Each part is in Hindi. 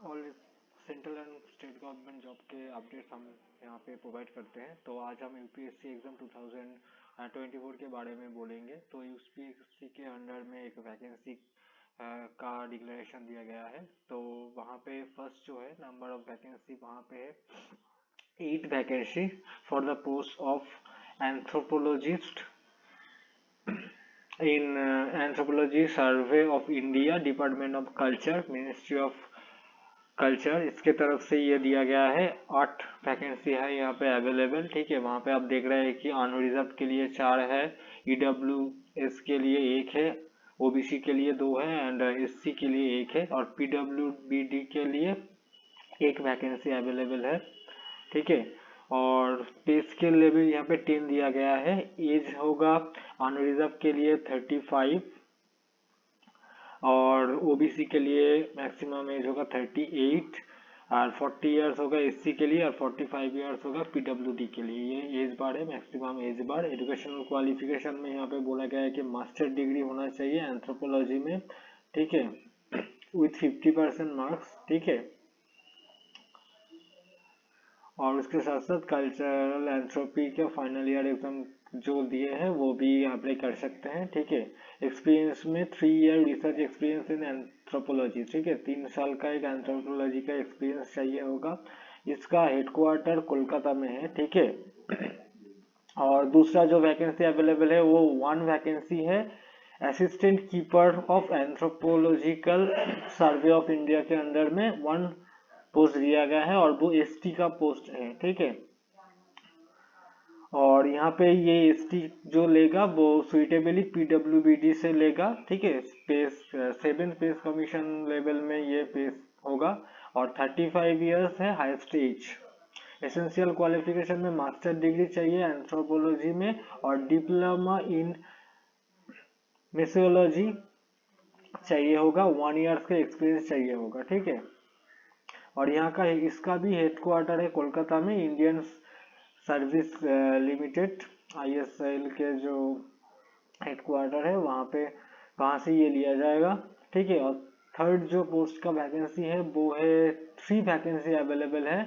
All central and state government job के अपडेट्स हम यहाँ पे प्रोवाइड करते हैं। तो आज हम यूपीएससी एग्ज़ाम 2024 के बारे में बोलेंगे। तो यूपीएससी के अंडर में एक वैकेंसी का डिक्लेरेशन दिया गया है। तो वहाँ पे फर्स्ट जो है नंबर ऑफ वैकेंसी वहाँ पे है 8 vacancy for the post of anthropologist in anthropology survey of India, department of culture, ministry of culture, इसके तरफ से ये दिया गया है। 8 वैकेंसी है यहाँ पे अवेलेबल। ठीक है, वहाँ पे आप देख रहे हैं कि अनरिजर्व के लिए 4 है, ईडब्ल्यूएस के लिए 1 है, ओबीसी के लिए 2 है एंड एससी के लिए 1 है और पीडब्ल्यूबीडी के लिए 1 वैकेंसी अवेलेबल है। ठीक है, और पे स्केल लेवल यहाँ पे 10 दिया गया है। एज होगा अनरिजर्व के लिए 35 और ओबीसी के लिए मैक्सिमम एज होगा 38 और 40 इयर्स होगा एससी के लिए और 45 इयर्स होगा पीडब्ल्यूडी के लिए। ये एज बार है, मैक्सिमम एज बार। एजुकेशनल क्वालिफिकेशन में यहाँ पे बोला गया है कि मास्टर डिग्री होना चाहिए एंथ्रोपोलॉजी में। ठीक है, विथ 50% मार्क्स। ठीक है, और उसके साथ साथ कल्चरल एंथ्रोपी के फाइनल ईयर एग्जाम जो दिए हैं वो भी अप्लाई कर सकते हैं। ठीक है, एक्सपीरियंस में 3 year research experience in anthropology. ठीक है, 3 साल का एक एंथ्रोपोलॉजी का एक्सपीरियंस चाहिए होगा। इसका हेडक्वार्टर कोलकाता में है। ठीक है, और दूसरा जो वैकेंसी अवेलेबल है वो 1 वैकेंसी है assistant keeper of anthropological survey of India के अंडर में 1 पोस्ट दिया गया है और वो एसटी का पोस्ट है। ठीक है, और यहाँ पे ये एसटी जो लेगा वो सुइटेबली पीडब्ल्यूबीडी से लेगा। ठीक है, स्पेस 7 स्पेस कमीशन लेवल में ये पेस होगा और 35 इयर्स है हाईएस्ट एज। एसेंशियल क्वालिफिकेशन में मास्टर डिग्री चाहिए एंथ्रोपोलॉजी में और डिप्लोमा इन मिसियोलॉजी चाहिए होगा। 1 ईयर्स का एक्सपीरियंस चाहिए होगा। ठीक है, और यहाँ का इसका भी हेडक्वार्टर है कोलकाता में, इंडियन सर्विस लिमिटेड आईएसएल के जो हेडक्वार्टर है वहाँ से ये लिया जाएगा। ठीक है, और थर्ड जो पोस्ट का वैकेंसी है वो है 3 वैकेंसी अवेलेबल है।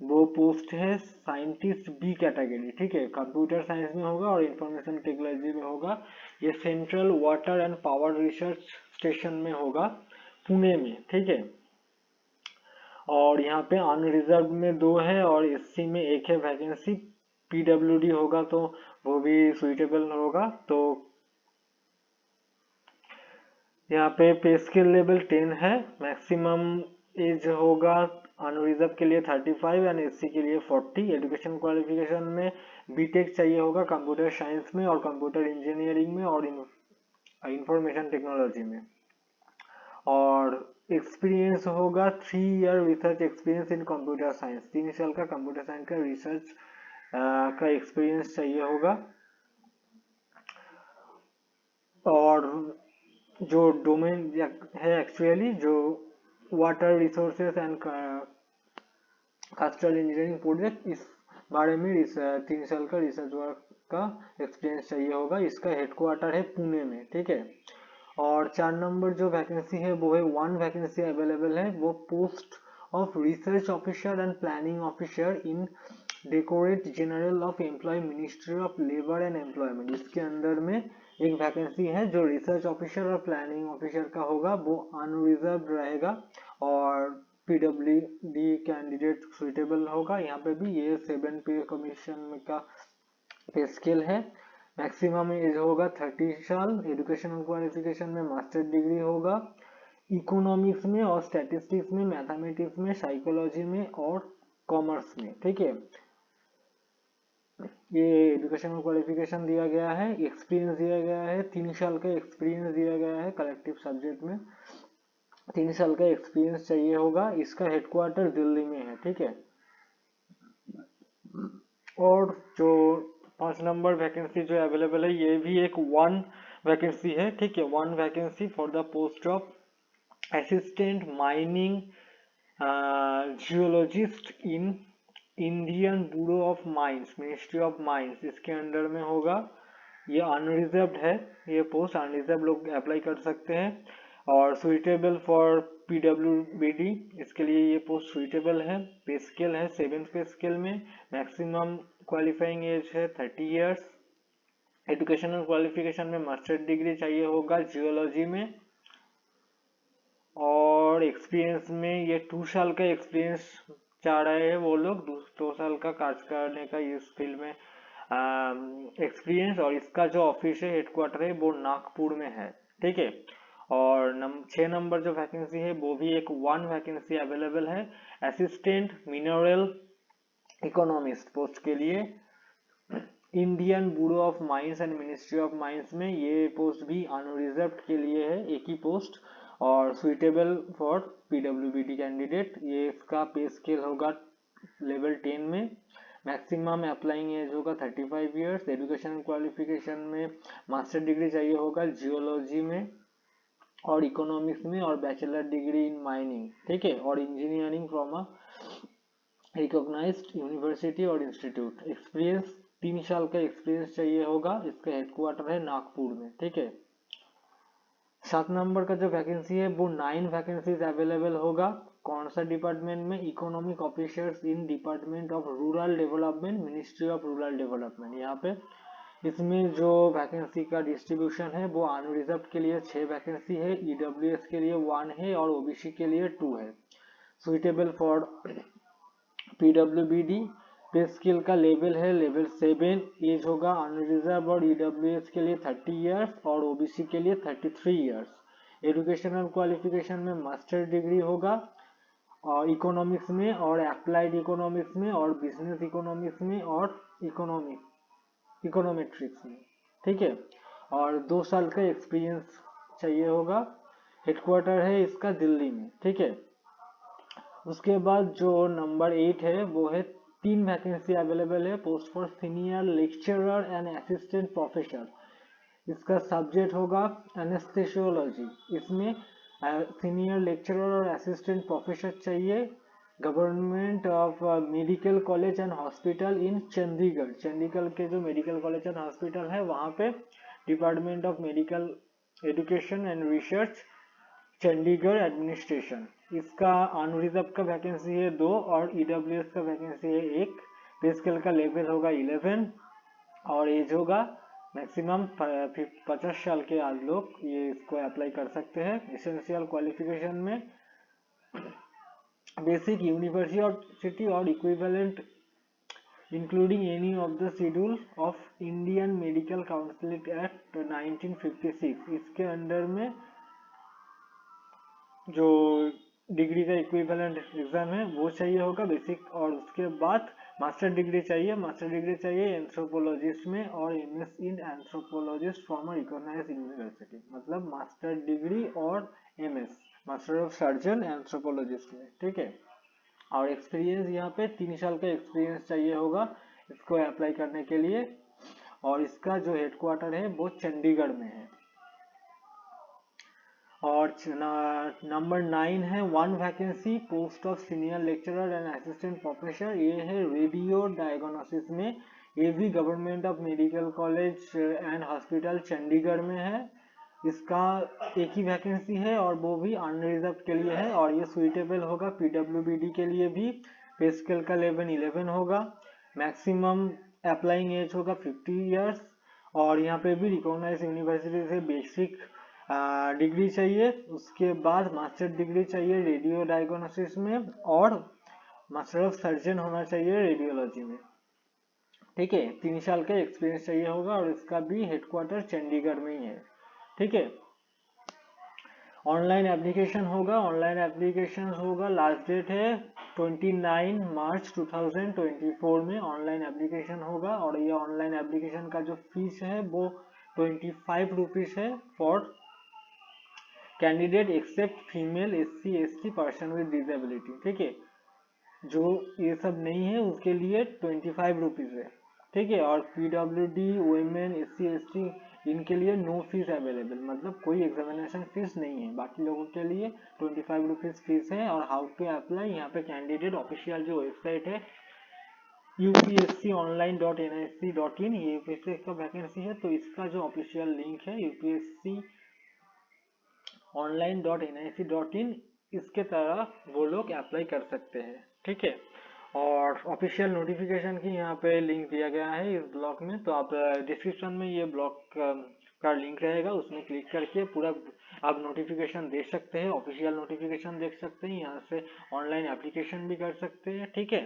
वो पोस्ट है साइंटिस्ट बी कैटेगरी। ठीक है, कंप्यूटर साइंस में होगा और इंफॉर्मेशन टेक्नोलॉजी में होगा। ये central water and power research station में होगा, पुणे में। ठीक है, और यहाँ पे अनरिजर्व में 2 है और एससी में 1 है वैकेंसी। पीडब्ल्यूडी होगा तो वो भी सुइटेबल होगा। तो यहाँ पे स्केल लेवल 10 है, मैक्सिमम एज होगा अनरिजर्व के लिए 35 एंड एससी के लिए 40। एजुकेशन क्वालिफिकेशन में बीटेक चाहिए होगा कंप्यूटर साइंस में और कंप्यूटर इंजीनियरिंग में और इंफॉर्मेशन टेक्नोलॉजी में, और एक्सपीरियंस होगा 3 year research experience in computer science. 3 साल का कंप्यूटर साइंस का रिसर्च का एक्सपीरियंस चाहिए होगा। और जो डोमेन है एक्चुअली जो water resources and कस्टल engineering project, इस बारे में 3 साल का रिसर्च वर्क का एक्सपीरियंस चाहिए होगा। इसका हेडक्वार्टर है पुणे में। ठीक है, और 4 नंबर जो वैकेंसी है वो है 1 वैकेंसी अवेलेबल है। वो post of research officer and planning officer in directorate general of employ ministry of labour and employment. इसके अंदर में एक वैकेंसी है जो रिसर्च ऑफिसर और प्लानिंग ऑफिसर का होगा, वो अनरिजर्व रहेगा और पीडब्ल्यूडी कैंडिडेट सुइटेबल होगा। यहाँ पे भी ये 7 पे कमीशन का पे स्केल है। मैक्सिमम एज होगा 30 साल। एजुकेशनल क्वालिफिकेशन में मास्टर डिग्री होगा इकोनॉमिक्स में और स्टैटिस्टिक्स में, मैथमेटिक्स में, साइकोलॉजी में और कॉमर्स में। ठीक है, ये एजुकेशनल क्वालिफिकेशन दिया गया है। एक्सपीरियंस दिया गया है 3 साल का एक्सपीरियंस दिया गया है कलेक्टिव सब्जेक्ट में। 3 साल का एक्सपीरियंस चाहिए होगा। इसका हेडक्वार्टर दिल्ली में है। ठीक है, और जो 5 नंबर वैकेंसी जो अवेलेबल है ये भी एक 1 वैकेंसी है। ठीक है, 1 vacancy for the post of assistant mining geologist in Indian bureau of mines, ministry of mines, इसके अंडर में होगा। ये अनरिजर्व्ड है, ये पोस्ट अनरिजर्व लोग अप्लाई कर सकते हैं और सुइटेबल फॉर PWBD, इसके लिए ये पोस्ट सुइटेबल है। पे स्केल है 7th पे स्केल में। मैक्सिमम क्वालिफाइंग एज है 30 इयर्स। एजुकेशनल क्वालिफिकेशन में मास्टर डिग्री चाहिए होगा जियोलॉजी में। और एक्सपीरियंस में ये 2 साल का एक्सपीरियंस चाह रहे हैं वो लोग, 2 साल का कार्य करने का इस फील्ड में एक्सपीरियंस। और इसका जो ऑफिस है, हेडक्वार्टर है, वो नागपुर में है, ठीक है। और 6 नंबर जो वैकेंसी है वो भी एक 1 वैकेंसी अवेलेबल है, असिस्टेंट मिनरल इकोनॉमिस्ट पोस्ट के लिए। Indian bureau of mines and ministry of mines में ये पोस्ट भी अनरिजर्व्ड के लिए है, एक ही पोस्ट, और सुइटेबल फॉर PWBD कैंडिडेट। ये इसका पे स्केल होगा लेवल 10 में। मैक्सिमम अप्लाइंग एज होगा 35 इयर्स। एजुकेशन क्वालिफिकेशन में मास्टर डिग्री चाहिए होगा जियोलॉजी में और इकोनॉमिक्स में, और बैचलर डिग्री इन माइनिंग, ठीक है, और engineering from a recognised university और इंस्टीट्यूट। एक्सपीरियंस 3 साल का एक्सपीरियंस चाहिए होगा। इसका हेडक्वार्टर है नागपुर में, ठीक है। 7 नंबर का जो वैकेंसी है वो 9 वैकेंसीज अवेलेबल होगा। कौन सा डिपार्टमेंट में? Economic officers in department of rural development, ministry of rural development. यहाँ पे इसमें जो वैकेंसी का डिस्ट्रीब्यूशन है वो अनरिजर्व के लिए 6 वैकेंसी है, EWS के लिए 1 है और OBC के लिए 2 है। Suitable for PWBD। पे स्केल का लेवल है लेवल 7। एज होगा अनरिजर्व और EWS के लिए 30 इयर्स और OBC के लिए 33 इयर्स। एजुकेशनल क्वालिफिकेशन में मास्टर डिग्री होगा और इकोनॉमिक्स में और अप्लाइड इकोनॉमिक्स में और बिजनेस इकोनॉमिक्स में और इकोनॉमेट्रिक्स में, ठीक है। और 2 साल का एक्सपीरियंस चाहिए होगा। हेडक्वार्टर है इसका दिल्ली में, ठीक है। उसके बाद जो नंबर 8 है वो है 3 वैकेंसी अवेलेबल है, post for senior lecturer and assistant professor. इसका सब्जेक्ट होगा एनेस्थेसियोलॉजी। इसमें सीनियर लेक्चरर और असिस्टेंट प्रोफेसर चाहिए। Government of medical college and hospital in Chandigarh. Chandigarh के जो मेडिकल कॉलेज एंड हॉस्पिटल है वहाँ पे department of medical education and research, Chandigarh administration. इसका अनरिजर्व का वैकेंसी है 2 और EWS का वैकेंसी है 1। पे स्केल का लेवल होगा 11 और एज होगा मैक्सिमम 50 साल के आज लोग ये इसको अप्लाई कर सकते हैं। एसेंशियल क्वालिफिकेशन में बेसिक यूनिवर्सिटी और equivalent including any of the schedule of Indian medical council act 1956, इसके अंडर में जो डिग्री का इक्विवेलेंट एग्जाम है वो चाहिए होगा बेसिक। और उसके बाद मास्टर डिग्री चाहिए एंथ्रोपोलॉजिस्ट में और MS in anthropologist from a recognised university. मतलब मास्टर डिग्री और MS master of surgeon anthropologist में, ठीक है। और एक्सपीरियंस यहाँ पे 3 साल का एक्सपीरियंस चाहिए होगा इसको अप्लाई करने के लिए। और इसका जो हेडक्वार्टर है वो चंडीगढ़ में है। और नंबर 9 है 1 vacancy, post of senior lecturer and assistant professor. ये है रेडियो डायग्नोसिस में। ये भी government of medical college and hospital Chandigarh में है। इसका एक ही वैकेंसी है और वो भी अनरिजर्व के लिए है और ये सुइटेबल होगा PWBD के लिए भी। पे स्केल का लेवल 11 होगा। मैक्सिमम अप्लाइंग एज होगा 50 इयर्स और यहाँ पे भी रिकॉग्नाइज्ड यूनिवर्सिटी से बेसिक डिग्री चाहिए। उसके बाद मास्टर डिग्री चाहिए रेडियो डायग्नोसिस में और मास्टर ऑफ सर्जन होना चाहिए रेडियोलॉजी में, ठीक है। 3 साल का एक्सपीरियंस चाहिए होगा और इसका भी हेडक्वार्टर चंडीगढ़ में ही है, ठीक है। ऑनलाइन एप्लीकेशन होगा। लास्ट डेट है 29 मार्च 2024 में ऑनलाइन एप्लीकेशन होगा। और ये ऑनलाइन एप्लीकेशन का जो फीस है वो 25 रुपीज है for candidate except female, SC ST person with disability, ठीक है। जो ये सब नहीं है उसके लिए 25 रुपीज है, ठीक है। और PWD वुमेन SC ST इनके लिए नो फीस अवेलेबल, मतलब कोई एग्जामिनेशन फीस नहीं है। बाकी लोगों के लिए 25 रुपीज फीस है। और हाउ टू अप्लाई, यहाँ पे कैंडिडेट ऑफिशियल जो वेबसाइट है upsconline.nic.in, ये यूपीएससी का वैकेंसी है तो इसका जो ऑफिशियल लिंक है upsconline.nic.in, इसके तरह वो लोग अप्लाई कर सकते हैं, ठीक है। और ऑफिशियल नोटिफिकेशन की यहाँ पे लिंक दिया गया है इस ब्लॉग में, तो आप डिस्क्रिप्शन में ये ब्लॉग का लिंक रहेगा, उसमें क्लिक करके पूरा आप नोटिफिकेशन देख सकते हैं, ऑफिशियल नोटिफिकेशन देख सकते हैं, यहाँ से ऑनलाइन एप्लीकेशन भी कर सकते हैं, ठीक है।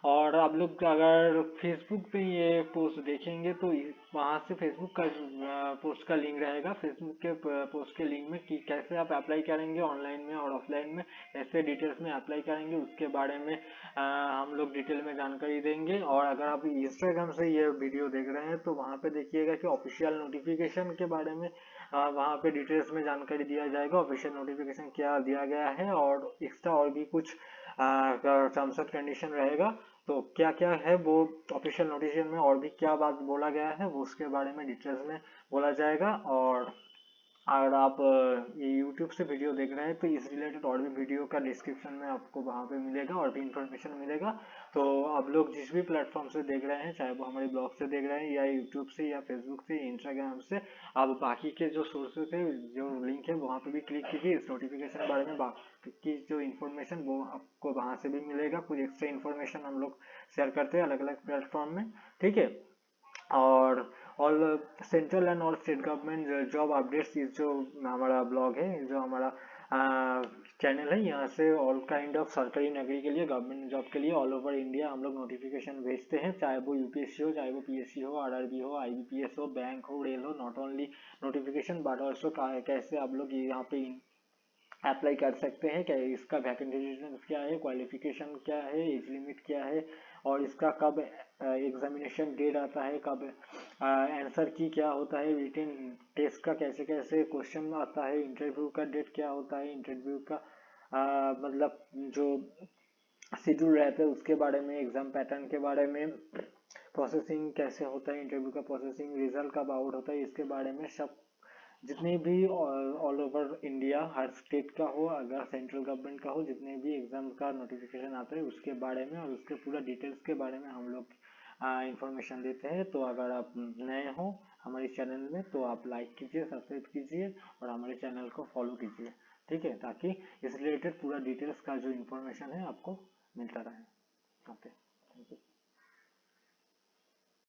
और आप लोग अगर फेसबुक पे ये पोस्ट देखेंगे तो वहाँ से फेसबुक का पोस्ट का लिंक रहेगा, फेसबुक के पोस्ट के लिंक में कि कैसे आप अप्लाई करेंगे ऑनलाइन में और ऑफलाइन में, कैसे डिटेल्स में अप्लाई करेंगे उसके बारे में हम लोग डिटेल में जानकारी देंगे। और अगर आप इंस्टाग्राम से ये वीडियो देख रहे हैं तो वहाँ पे देखिएगा कि ऑफिशियल नोटिफिकेशन के बारे में वहाँ पे डिटेल्स में जानकारी दिया जाएगा, ऑफिशियल नोटिफिकेशन क्या दिया गया है और एक्स्ट्रा और भी कुछ टर्म्स एंड कंडीशन रहेगा। तो क्या क्या है वो ऑफिशियल नोटिफिकेशन में और भी क्या बात बोला गया है वो उसके बारे में डिटेल्स में बोला जाएगा। और अगर आप ये YouTube से वीडियो देख रहे हैं तो इस रिलेटेड और भी वीडियो का डिस्क्रिप्शन में आपको वहाँ पे मिलेगा और भी इंफॉर्मेशन मिलेगा। तो आप लोग जिस भी प्लेटफॉर्म से देख रहे हैं, चाहे वो हमारे ब्लॉग से देख रहे हैं या YouTube से या फेसबुक से, इंस्टाग्राम से, आप बाकी के जो सोर्सेज है, जो लिंक है वहाँ पे भी क्लिक कीजिए, इस नोटिफिकेशन के बारे में बाकी जो इन्फॉर्मेशन वो आपको वहाँ से भी मिलेगा, कुछ एक्स्ट्रा इन्फॉर्मेशन हम लोग शेयर करते हैं अलग अलग प्लेटफॉर्म में, ठीक है। और all central and all state government job updates इस जो हमारा ब्लॉग है, जो हमारा चैनल है, यहाँ से ऑल काइंड ऑफ सरकारी नौकरी के लिए, गवर्नमेंट जॉब के लिए ऑल ओवर इंडिया हम लोग नोटिफिकेशन भेजते हैं, चाहे वो यूपीएससी हो, चाहे वो पीएससी हो, आरआरबी हो, आईबीपीएस हो, बैंक हो, रेल हो। Not only notification but also कैसे आप लोग यहाँ पे अप्लाई कर सकते हैं, क्या इसका वैकेंसी क्या है, क्वालिफिकेशन क्या है, एज लिमिट क्या है, और इसका कब एग्जामिनेशन डेट आता है, कब आंसर की क्या होता है, रिटन टेस्ट का कैसे कैसे क्वेश्चन आता है, इंटरव्यू का डेट क्या होता है, इंटरव्यू का मतलब जो शेड्यूल रहता है उसके बारे में, एग्जाम पैटर्न के बारे में, प्रोसेसिंग कैसे होता है इंटरव्यू का, प्रोसेसिंग रिजल्ट कब आउट होता है, इसके बारे में सब जितने भी ऑल ओवर इंडिया हर स्टेट का हो, अगर सेंट्रल गवर्नमेंट का हो, जितने भी एग्जाम का नोटिफिकेशन आता है उसके बारे में और उसके पूरा डिटेल्स के बारे में हम लोग इंफॉर्मेशन देते हैं। तो अगर आप नए हो हमारे चैनल में तो आप लाइक कीजिए, सब्सक्राइब कीजिए और हमारे चैनल को फॉलो कीजिए, ठीक है, ताकि इस रिलेटेड पूरा डिटेल्स का जो इन्फॉर्मेशन है आपको मिलता रहे। Okay, thank you.